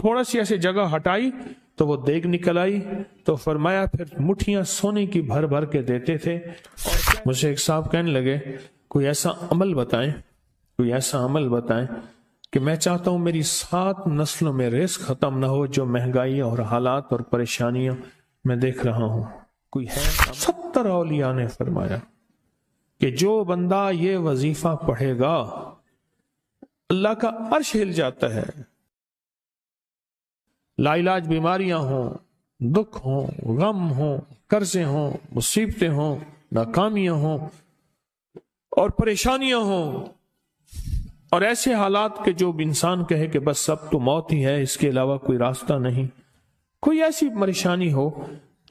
تھوڑا سی ایسے جگہ ہٹائی تو وہ دیگ نکل آئی، تو فرمایا پھر مٹھیاں سونے کی بھر بھر کے دیتے تھے۔ اور مجھے ایک صاحب کہنے لگے کوئی ایسا عمل بتائیں، کوئی ایسا عمل بتائیں کہ میں چاہتا ہوں میری 7 نسلوں میں رزق ختم نہ ہو، جو مہنگائی اور حالات اور پریشانیاں میں دیکھ رہا ہوں۔ کوئی ہے؟ 70 اولیاء نے فرمایا کہ جو بندہ یہ وظیفہ پڑھے گا اللہ کا عرش ہل جاتا ہے۔ لا علاج بیماریاں ہوں، دکھ ہوں، غم ہوں، قرضے ہوں، مصیبتیں ہوں، ناکامیاں ہوں اور پریشانیاں ہوں، اور ایسے حالات کہ جو انسان کہے کہ بس سب تو موت ہی ہے، اس کے علاوہ کوئی راستہ نہیں، کوئی ایسی پریشانی ہو،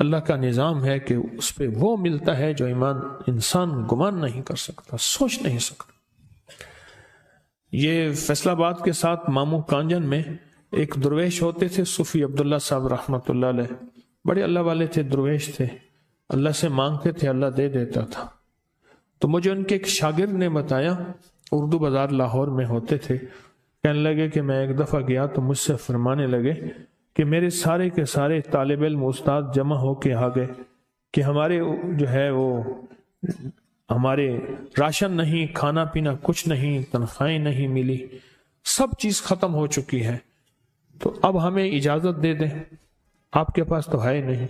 اللہ کا نظام ہے کہ اس پہ وہ ملتا ہے جو انسان گمان نہیں کر سکتا، سوچ نہیں سکتا۔ یہ فیصل آباد کے ساتھ مامو کانجن میں ایک درویش ہوتے تھے، صوفی عبداللہ صاحب رحمۃ اللہ علیہ، بڑے اللہ والے تھے، درویش تھے، اللہ سے مانگتے تھے، اللہ دے دیتا تھا۔ تو مجھے ان کے ایک شاگرد نے بتایا، اردو بازار لاہور میں ہوتے تھے، کہنے لگے کہ میں ایک دفعہ گیا تو مجھ سے فرمانے لگے کہ میرے سارے کے سارے طالب علم استاد جمع ہو کے آ گئے کہ ہمارے جو ہے وہ ہمارے راشن نہیں، کھانا پینا کچھ نہیں، تنخواہیں نہیں ملی، سب چیز ختم ہو چکی ہے، تو اب ہمیں اجازت دے دیں، آپ کے پاس تو ہے نہیں۔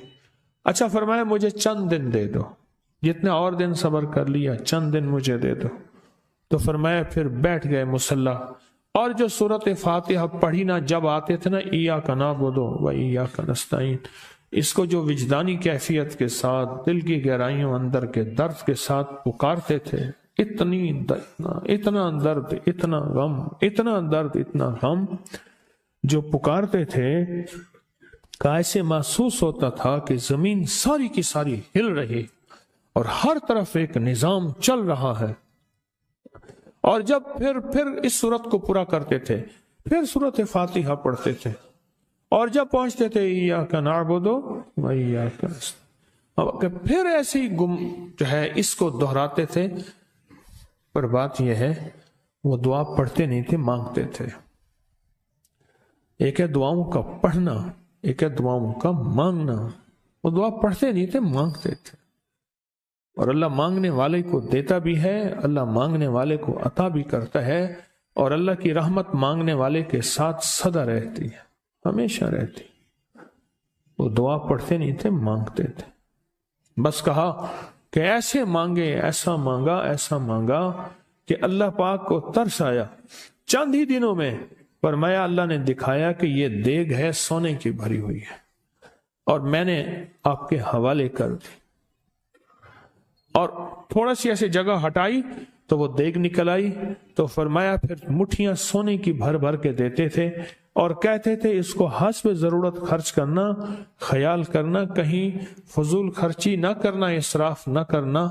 اچھا فرمایا مجھے چند دن دے دو، جتنے اور دن صبر کر لیا، چند دن مجھے دے دو۔ تو فرمایا پھر بیٹھ گئے مصلی، اور جو سورۃ فاتحہ پڑھی نا جب آتے تھے نا، ایاک نعبد و ایاک نستعین، اس کو جو وجدانی کیفیت کے ساتھ دل کی گہرائیوں اندر کے درد کے ساتھ پکارتے تھے، اتنا درد، اتنا غم، اتنا درد، اتنا غم جو پکارتے تھے کہ ایسے محسوس ہوتا تھا کہ زمین ساری کی ساری ہل رہی اور ہر طرف ایک نظام چل رہا ہے۔ اور جب پھر اس صورت کو پورا کرتے تھے، پھر سورۃ فاتحہ پڑھتے تھے، اور جب پہنچتے تھے ایاک نعبد و ایاک نستعین، پھر ایسے ہی جو ہے اس کو دہراتے تھے۔ پر بات یہ ہے وہ دعا پڑھتے نہیں تھے، مانگتے تھے۔ ایک ہے دعاؤں کا پڑھنا، ایک ہے دعاؤں کا مانگنا۔ وہ دعا پڑھتے نہیں تھے، مانگتے تھے، اور اللہ مانگنے والے کو دیتا بھی ہے، اللہ مانگنے والے کو عطا بھی کرتا ہے، اور اللہ کی رحمت مانگنے والے کے ساتھ سدا رہتی ہے، ہمیشہ رہتی۔ وہ دعا پڑھتے نہیں تھے، مانگتے تھے۔ بس کہا کہ ایسے مانگے، ایسا مانگا، ایسا مانگا کہ اللہ پاک کو ترس آیا۔ چند ہی دنوں میں فرمایا اللہ نے دکھایا کہ یہ دیگ ہے، سونے کی بھری ہوئی ہے، اور میں نے آپ کے حوالے کر دی۔ اور تھوڑا سی ایسے جگہ ہٹائی تو وہ دیگ نکل آئی، تو فرمایا پھر مٹھیاں سونے کی بھر بھر کے دیتے تھے، اور کہتے تھے اس کو حسب ضرورت خرچ کرنا، خیال کرنا، کہیں فضول خرچی نہ کرنا، اسراف نہ کرنا،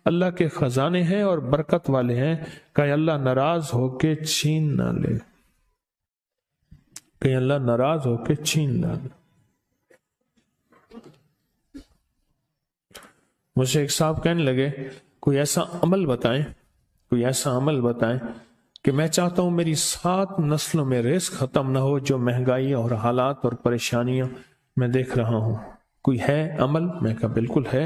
اللہ کے خزانے ہیں اور برکت والے ہیں، کہ اللہ ناراض ہو کے چھین نہ لے، کہ اللہ ناراض ہو کے چھین نہ لے۔ مجھے ایک صاحب کہنے لگے کوئی ایسا عمل بتائیں، کوئی ایسا عمل بتائیں کہ میں چاہتا ہوں میری 7 نسلوں میں رزق ختم نہ ہو، جو مہنگائی اور حالات اور پریشانیاں میں دیکھ رہا ہوں۔ کوئی ہے عمل؟ میں کہا بالکل ہے۔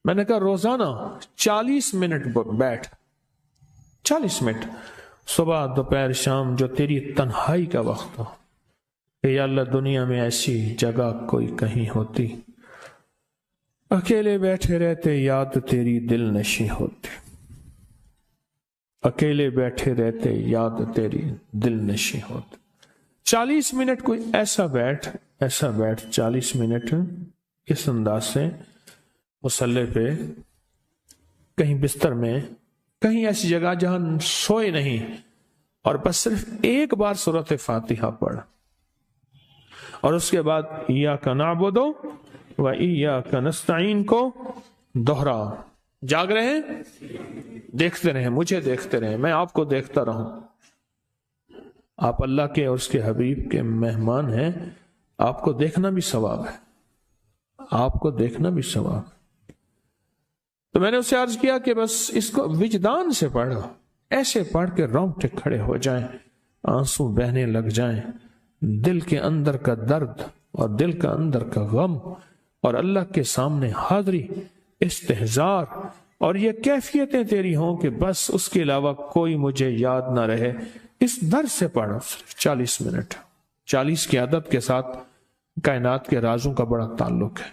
میں نے کہا روزانہ 40 منٹ بیٹھ، 40 منٹ صبح دوپہر شام، جو تیری تنہائی کا وقت ہو، کہ یا اللہ دنیا میں ایسی جگہ کوئی کہیں ہوتی، اکیلے بیٹھے رہتے یاد تیری دل نشیں ہوتی، اکیلے بیٹھے رہتے یاد تیری دل نشیں ہوتی۔ 40 منٹ کوئی ایسا بیٹھ 40 منٹ اس انداز سے مصلی پہ، کہیں بستر میں، کہیں ایسی جگہ جہاں سوئے نہیں، اور بس صرف ایک بار سورۃ فاتحہ پڑھ، اور اس کے بعد ایاک نعبد و ایاک نستعین کو دوہرا۔ جاگ رہے ہیں؟ دیکھتے رہیں، مجھے دیکھتے رہیں، میں آپ کو دیکھتا رہوں۔ آپ اللہ کے اور اس کے حبیب کے مہمان ہیں، آپ کو دیکھنا بھی ثواب ہے، آپ کو دیکھنا بھی ثواب ہے۔ تو میں نے اسے عرض کیا کہ بس اس کو وجدان سے پڑھو، ایسے پڑھ کے رونگٹے کھڑے ہو جائیں، آنسو بہنے لگ جائیں، دل کے اندر کا درد اور دل کا اندر کا غم اور اللہ کے سامنے حاضری، استحضار، اور یہ کیفیتیں تیری ہوں کہ بس اس کے علاوہ کوئی مجھے یاد نہ رہے، اس درد سے پڑھو صرف 40 منٹ۔ 40 کی عدد کے ساتھ کائنات کے رازوں کا بڑا تعلق ہے۔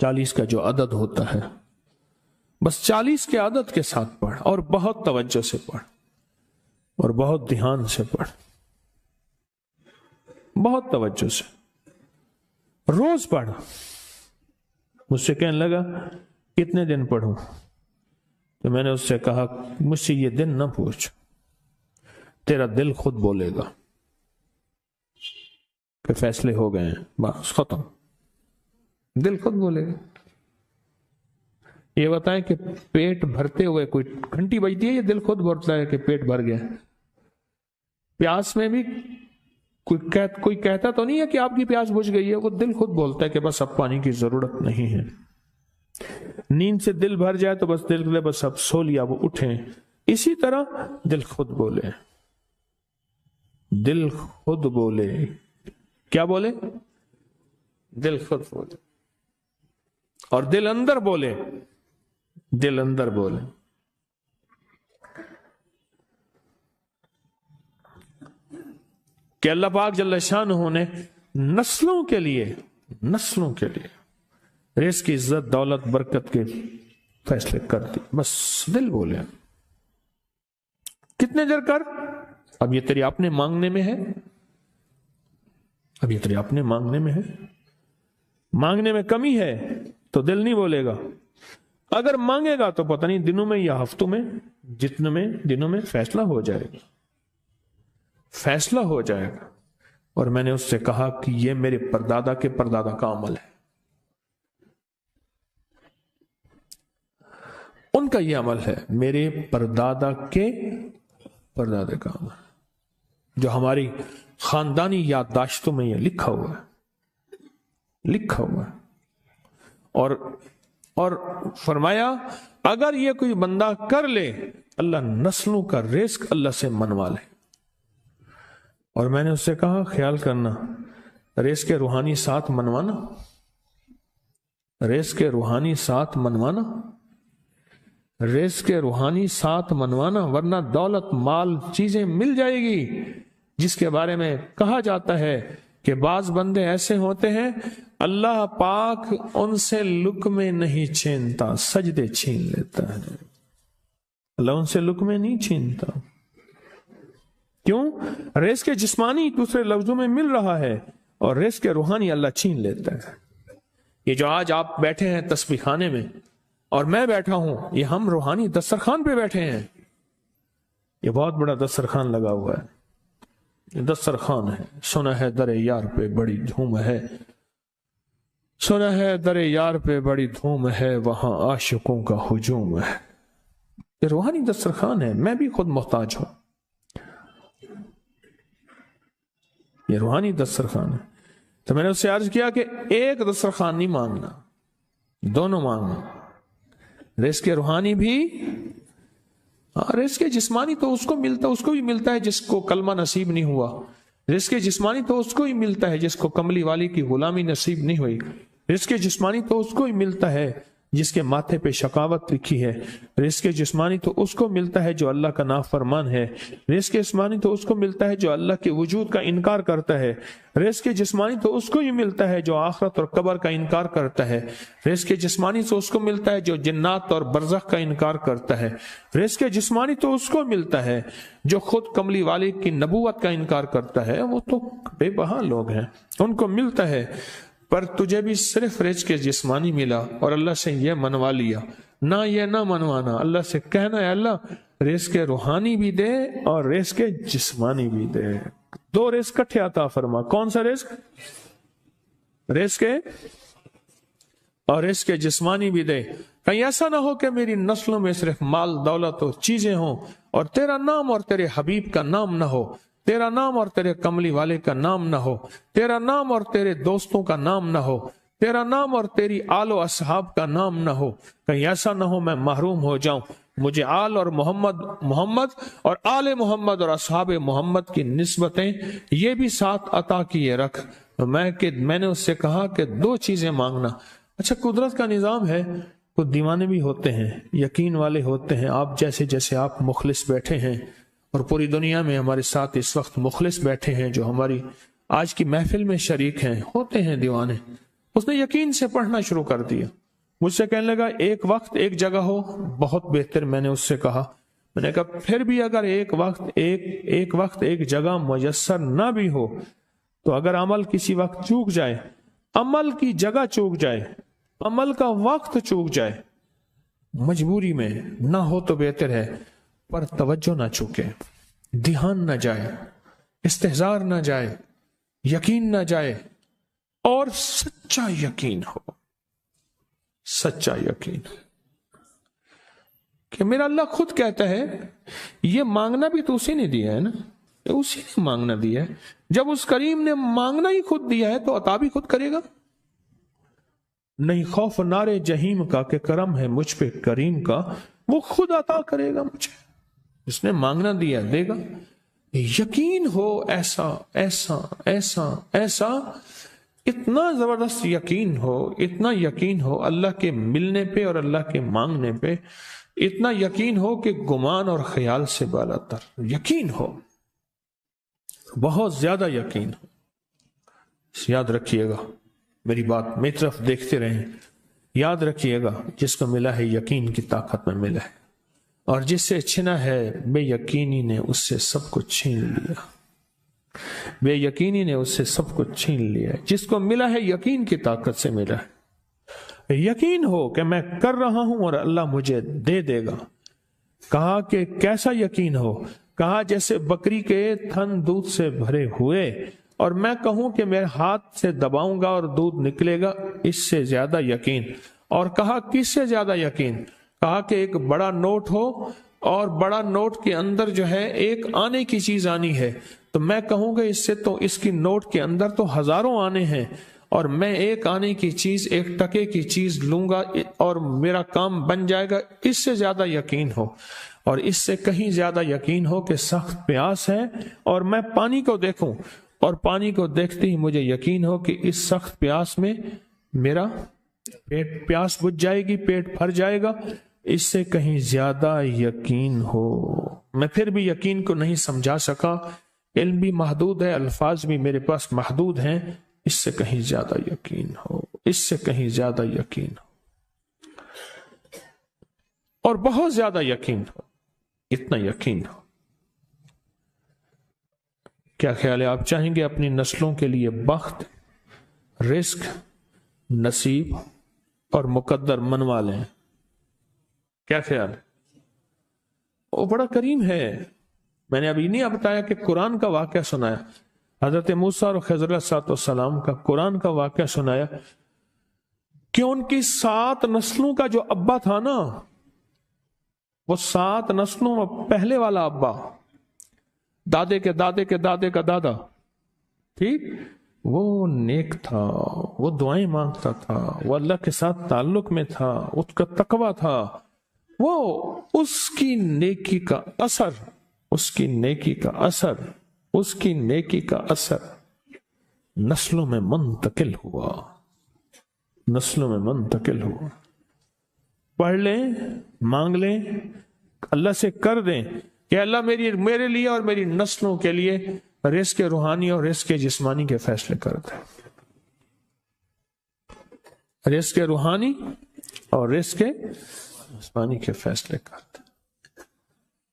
40 کا جو عدد ہوتا ہے بس 40 کے عدد کے ساتھ پڑھ، اور بہت توجہ سے پڑھ اور بہت دھیان سے پڑھ، بہت توجہ سے روز پڑھ۔ مجھ سے کہنے لگا کتنے دن پڑھوں؟ تو میں نے اس سے کہا مجھ سے یہ دن نہ پوچھ، تیرا دل خود بولے گا کہ فیصلے ہو گئے ہیں، بس ختم، دل خود بولے گا۔ یہ بتائیں کہ پیٹ بھرتے ہوئے کوئی گھنٹی بجتی ہے، یہ دل خود بولتا ہے کہ پیٹ بھر گیا۔ پیاس میں بھی کوئی کہتا تو نہیں ہے کہ آپ کی پیاس بجھ گئی ہے، وہ دل خود بولتا ہے کہ بس اب پانی کی ضرورت نہیں ہے۔ نیند سے دل بھر جائے تو بس دل بس اب سو لیا، وہ اٹھیں۔ اسی طرح دل خود بولے، دل خود بولے، کیا بولے؟ دل خود بولے، اور دل اندر بولے، دل اندر بولے۔ کہ اللہ پاک جل شانہ نے نسلوں کے لیے رزق کی عزت، دولت، برکت کے فیصلے کر دی، بس دل بولے۔ کتنے دیر کر؟ اب یہ تیری اپنے مانگنے میں ہے، اب یہ تیری اپنے مانگنے میں ہے۔ مانگنے میں کمی ہے تو دل نہیں بولے گا، اگر مانگے گا تو پتہ نہیں دنوں میں یا ہفتوں میں، جتنے میں دنوں میں فیصلہ ہو جائے گا، فیصلہ ہو جائے گا۔ اور میں نے اس سے کہا کہ یہ میرے پردادا کے پردادا کا عمل ہے، ان کا یہ عمل ہے، میرے پردادا کے پردادا کا عمل، جو ہماری خاندانی یادداشتوں میں یہ لکھا ہوا ہے، لکھا ہوا ہے۔ اور فرمایا اگر یہ کوئی بندہ کر لے، اللہ نسلوں کا رزق اللہ سے منوا لے۔ اور میں نے اس سے کہا خیال کرنا، رزق کے روحانی ساتھ منوانا، رزق کے روحانی ساتھ منوانا، رزق کے روحانی ساتھ منوانا، ورنہ دولت، مال، چیزیں مل جائے گی جس کے بارے میں کہا جاتا ہے کہ بعض بندے ایسے ہوتے ہیں اللہ پاک ان سے لقمے نہیں چھینتا، سجدے چھین لیتا ہے۔ اللہ ان سے لقمے نہیں چھینتا، کیوں؟ رزق جسمانی دوسرے لفظوں میں مل رہا ہے، اور رزق روحانی اللہ چھین لیتا ہے۔ یہ جو آج آپ بیٹھے ہیں تسبیح خانے میں اور میں بیٹھا ہوں، یہ ہم روحانی دسترخوان پہ بیٹھے ہیں۔ یہ بہت بڑا دسترخوان لگا ہوا ہے، یہ دسترخوان ہے۔ سنا ہے در یار پہ بڑی دھوم ہے، سنا ہے در یار پہ بڑی دھوم ہے، وہاں عاشقوں کا ہجوم ہے۔ یہ روحانی دسترخوان ہے، میں بھی خود محتاج ہوں، یہ روحانی دسترخوان ہے۔ تو میں نے اس سے عرض کیا کہ ایک دسترخوان نہیں مانگنا، دونوں مانگنا، رزق روحانی بھی، رزق جسمانی تو اس کو ملتا، اس کو بھی ملتا ہے جس کو کلمہ نصیب نہیں ہوا، رزق جسمانی تو اس کو ہی ملتا ہے جس کو کملی والی کی غلامی نصیب نہیں ہوئی، رزق جسمانی تو اس کو ہی ملتا ہے جس کے ماتھے پہ شقاوت لکھی ہے، رزق جسمانی تو اس کو ملتا ہے جو اللہ کا نافرمان ہے، رزق جسمانی تو اس کو ملتا ہے جو اللہ کے وجود کا انکار کرتا ہے، رزق جسمانی تو اس کو ہی ملتا ہے جو آخرت اور قبر کا انکار کرتا ہے، رزق جسمانی تو اس کو ملتا ہے جو جنات اور برزخ کا انکار کرتا ہے، رزق جسمانی تو اس کو ملتا ہے جو خود کملی والی کی نبوت کا انکار کرتا ہے، وہ تو بے بہا لوگ ہیں، ان کو ملتا ہے۔ پر تجھے بھی صرف رزق جسمانی ملا اور اللہ سے یہ منوا لیا، نہ یہ نہ منوانا، اللہ سے کہنا ہے اللہ رزق روحانی بھی دے اور رزق جسمانی بھی دے، دو رزق کٹھے عطا فرما۔ کون سا رزق؟ رزق اور رزق جسمانی بھی دے۔ کہیں ایسا نہ ہو کہ میری نسلوں میں صرف مال، دولت اور چیزیں ہوں اور تیرا نام اور تیرے حبیب کا نام نہ ہو، تیرا نام اور تیرے کملی والے کا نام نہ ہو، تیرا نام اور تیرے دوستوں کا نام نہ ہو، تیرا نام اور تیری آل و اصحاب کا نام نہ ہو، کہیں ایسا نہ ہو میں محروم ہو جاؤں، مجھے آل اور محمد اور آل محمد اور اصحاب محمد کی نسبتیں یہ بھی ساتھ عطا کیے رکھ. میں نے اس سے کہا کہ 2 چیزیں مانگنا. اچھا قدرت کا نظام ہے، کچھ دیوانے بھی ہوتے ہیں، یقین والے ہوتے ہیں، آپ جیسے آپ مخلص بیٹھے ہیں، اور پوری دنیا میں ہمارے ساتھ اس وقت مخلص بیٹھے ہیں جو ہماری آج کی محفل میں شریک ہیں، ہوتے ہیں دیوانے. اس نے یقین سے پڑھنا شروع کر دیا. مجھ سے کہنے لگا ایک وقت ایک جگہ ہو بہت بہتر. میں نے اس سے کہا، میں نے کہا پھر بھی اگر ایک وقت ایک جگہ میسر نہ بھی ہو تو اگر عمل کسی وقت چوک جائے، عمل کی جگہ چوک جائے، عمل کا وقت چوک جائے، مجبوری میں نہ ہو تو بہتر ہے، پر توجہ نہ چوکے، دھیان نہ جائے، استحضار نہ جائے، یقین نہ جائے، اور سچا یقین ہو. سچا یقین کہ میرا اللہ خود کہتا ہے یہ مانگنا بھی تو اسی نے دیا ہے نا، اسی نے مانگنا دیا ہے. جب اس کریم نے مانگنا ہی خود دیا ہے تو عطا بھی خود کرے گا. نہیں خوف نارے جہیم کا کہ کرم ہے مجھ پہ کریم کا، وہ خود عطا کرے گا مجھے. اس نے مانگنا دیا دے گا. یقین ہو ایسا ایسا ایسا ایسا، اتنا زبردست یقین ہو، اتنا یقین ہو اللہ کے ملنے پہ اور اللہ کے مانگنے پہ، اتنا یقین ہو کہ گمان اور خیال سے بالا تر یقین ہو، بہت زیادہ یقین ہو. یاد رکھیے گا میری بات، میری طرف دیکھتے رہیں. یاد رکھیے گا جس کو ملا ہے یقین کی طاقت میں ملا ہے، اور جس سے چھنا ہے بے یقینی نے اس سے سب کچھ چھین لیا. بے یقینی نے اس سے سب کچھ چھین لیا ہے. جس کو ملا ہے یقین کی طاقت سے ملا ہے. یقین ہو کہ میں کر رہا ہوں اور اللہ مجھے دے دے گا. کہا کہ کیسا یقین ہو؟ کہا جیسے بکری کے تھن دودھ سے بھرے ہوئے اور میں کہوں کہ میرے ہاتھ سے دباؤں گا اور دودھ نکلے گا، اس سے زیادہ یقین. اور کہا کس سے زیادہ یقین؟ کہا کہ ایک بڑا نوٹ ہو اور بڑا نوٹ کے اندر جو ہے ایک آنے کی چیز آنی ہے، تو میں کہوں گا اس سے تو اس کی نوٹ کے اندر تو ہزاروں آنے ہیں، اور میں ایک آنے کی چیز، ایک ٹکے کی چیز لوں گا اور میرا کام بن جائے گا. اس سے زیادہ یقین ہو. اور اس سے کہیں زیادہ یقین ہو کہ سخت پیاس ہے اور میں پانی کو دیکھوں، اور پانی کو دیکھتے ہی مجھے یقین ہو کہ اس سخت پیاس میں میرا پیاس بجھ جائے گی، پیٹ بھر جائے گا. اس سے کہیں زیادہ یقین ہو. میں پھر بھی یقین کو نہیں سمجھا سکا، علم بھی محدود ہے، الفاظ بھی میرے پاس محدود ہیں. اس سے کہیں زیادہ یقین ہو، اس سے کہیں زیادہ یقین ہو، اور بہت زیادہ یقین ہو. اتنا یقین ہو. کیا خیال ہے؟ آپ چاہیں گے اپنی نسلوں کے لیے بخت، رزق، نصیب اور مقدر منوا لیں؟ کیا خیال ہے؟ وہ بڑا کریم ہے. میں نے ابھی نہیں بتایا کہ قرآن کا واقعہ سنایا، حضرت موسیٰ اور خضر علیہ السلام کا قرآن کا واقعہ سنایا کہ ان کی 7 نسلوں کا جو ابا تھا نا، وہ 7 نسلوں میں پہلے والا ابا، دادے کے دادے کے دادے کا دادا، ٹھیک، وہ نیک تھا، وہ دعائیں مانگتا تھا، وہ اللہ کے ساتھ تعلق میں تھا، اس کا تقویٰ تھا. وہ اس کی نیکی کا اثر، اس کی نیکی کا اثر، اس کی نیکی کا اثر نسلوں میں منتقل ہوا، نسلوں میں منتقل ہوا. پڑھ لیں، مانگ لیں، اللہ سے کر دیں کہ اللہ میرے لیے اور میری نسلوں کے لیے رزق روحانی اور رزق جسمانی کے فیصلے کر دیں. رزق روحانی اور رزق جسمانی کے فیصلے کر دیں.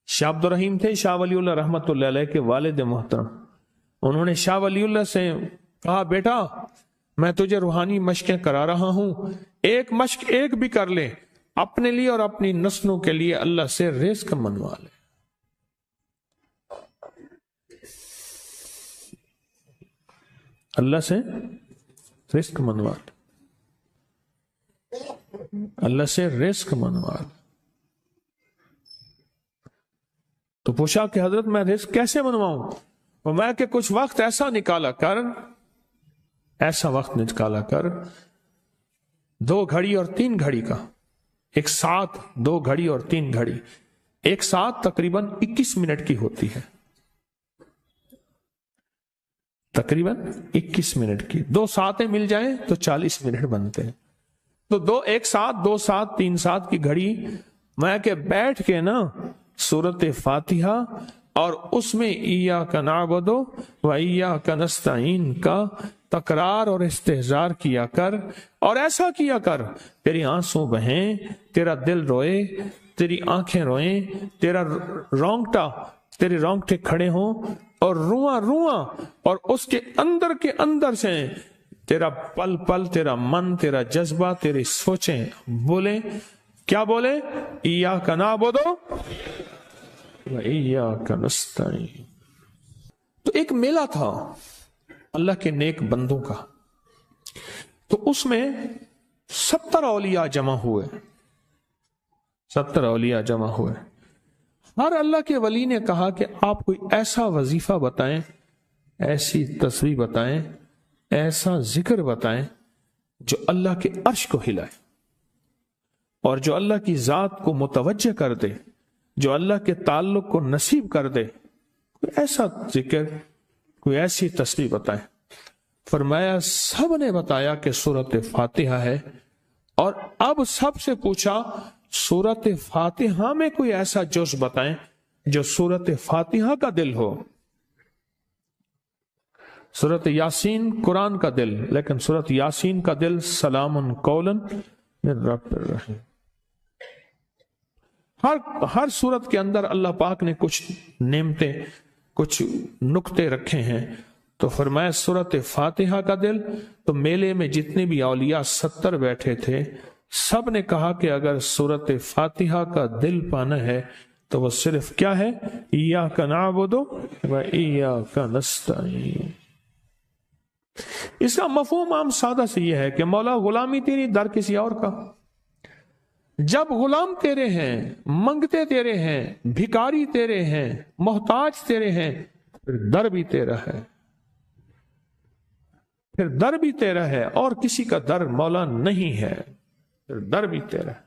شاہ عبد الرحیم تھے شاہ ولی اللہ رحمت اللہ علیہ کے والد محترم. انہوں نے شاہ ولی اللہ سے کہا بیٹا میں تجھے روحانی مشقیں کرا رہا ہوں، ایک مشق ایک بھی کر لے، اپنے لیے اور اپنی نسلوں کے لیے اللہ سے رزق منوا لے. اللہ سے رزق منوا لے، اللہ سے رزق منوا لے. تو پوچھا کہ حضرت میں رزق کیسے منواؤں؟ اور میں کہ کچھ وقت ایسا نکالا کر، ایسا وقت نکالا کر 2 گھڑی اور 3 گھڑی کا، ایک ساتھ 2 گھڑی اور 3 گھڑی ایک ساتھ تقریباً 21 منٹ کی ہوتی ہے، تقریباً 21 منٹ کی. 2 ساتیں مل جائیں تو 40 منٹ بنتے ہیں. تو 2 ایک ساتھ 2 ساتھ 3 ساتھ کی گھڑی میں کہ بیٹھ کے نا سورت فاتحہ اور اس میں ایاک نعبد و ایاک نستعین کا تکرار اور استحضار کیا کر، اور ایسا کیا کر تیری آنسو بہیں، تیرا دل روئے، تیری آنکھیں روئیں، تیرے رونگٹے کھڑے ہوں اور رواں رواں، اور اس کے اندر سے تیرا پل پل، تیرا من، تیرا جذبہ، تیری سوچیں بولیں. کیا بولے؟ ایاک نعبد و ایاک نستعین. تو ایک میلہ تھا اللہ کے نیک بندوں کا، تو اس میں 70 اولیاء جمع ہوئے. 70 اولیاء جمع ہوئے. ہر اللہ کے ولی نے کہا کہ آپ کوئی ایسا وظیفہ بتائیں، ایسی تسبیح بتائیں، ایسا ذکر بتائیں جو اللہ کے عرش کو ہلائے اور جو اللہ کی ذات کو متوجہ کر دے، جو اللہ کے تعلق کو نصیب کر دے. کوئی ایسا ذکر، کوئی ایسی تسبیح بتائیں. فرمایا سب نے بتایا کہ سورت فاتحہ ہے. اور اب سب سے پوچھا سورت فاتحہ میں کوئی ایسا جز بتائیں جو سورت فاتحہ کا دل ہو. سورت یاسین قرآن کا دل، لیکن سورت یاسین کا دل سلام قولا من رب الرحیم. ہر سورت کے اندر اللہ پاک نے کچھ نعمتیں، کچھ نقطے رکھے ہیں. تو فرمایا سورت فاتحہ کا دل. تو میلے میں جتنے بھی اولیاء 70 بیٹھے تھے، سب نے کہا کہ اگر سورت فاتحہ کا دل پانا ہے تو وہ صرف کیا ہے؟ ایاک نعبد و ایاک نستعین. اس کا مفہوم عام سادہ سے یہ ہے کہ مولا غلامی تیری، در کسی اور کا. جب غلام تیرے ہیں، منگتے تیرے ہیں، بھکاری تیرے ہیں، محتاج تیرے ہیں، پھر در بھی تیرا ہے، پھر در بھی تیرا ہے، اور کسی کا در مولا نہیں ہے، پھر در بھی تیرا ہے.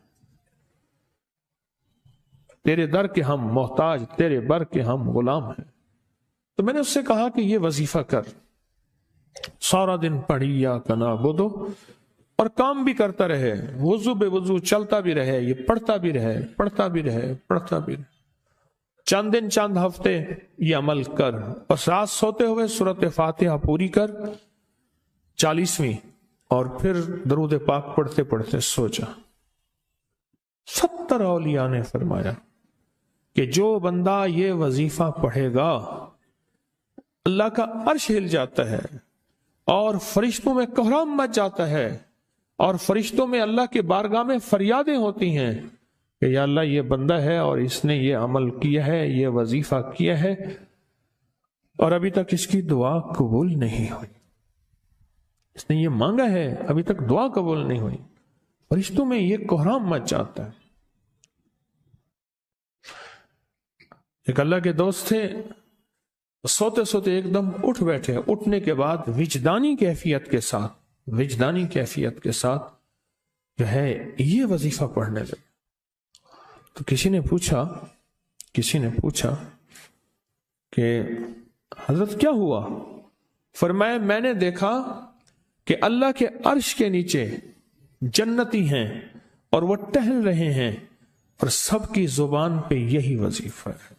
تیرے در کے ہم محتاج، تیرے بر کے ہم غلام ہیں. تو میں نے اس سے کہا کہ یہ وظیفہ کر، سارا دن پڑھی ایاک نعبد، اور کام بھی کرتا رہے، وضو بے وضو چلتا بھی رہے، یہ پڑھتا بھی رہے، پڑھتا بھی رہے، پڑھتا بھی رہے. چند دن چند ہفتے یہ عمل کر، اور رات سوتے ہوئے سورت فاتحہ پوری کر 40ویں، اور پھر درود پاک پڑھتے پڑھتے سو جا. 70 اولیاء نے فرمایا کہ جو بندہ یہ وظیفہ پڑھے گا اللہ کا عرش ہل جاتا ہے، اور فرشتوں میں کوہرام مچ جاتا ہے، اور فرشتوں میں اللہ کے بارگاہ میں فریادیں ہوتی ہیں کہ یا اللہ یہ بندہ ہے اور اس نے یہ عمل کیا ہے، یہ وظیفہ کیا ہے، اور ابھی تک اس کی دعا قبول نہیں ہوئی، اس نے یہ مانگا ہے ابھی تک دعا قبول نہیں ہوئی. فرشتوں میں یہ کوہرام مچ جاتا ہے. ایک اللہ کے دوست تھے، سوتے سوتے ایک دم اٹھ بیٹھے. اٹھنے کے بعد وجدانی کیفیت کے ساتھ جو ہے یہ وظیفہ پڑھنے لگے. تو کسی نے پوچھا کہ حضرت کیا ہوا؟ فرمایا میں نے دیکھا کہ اللہ کے عرش کے نیچے جنتی ہیں اور وہ ٹہل رہے ہیں، اور سب کی زبان پہ یہی وظیفہ ہے.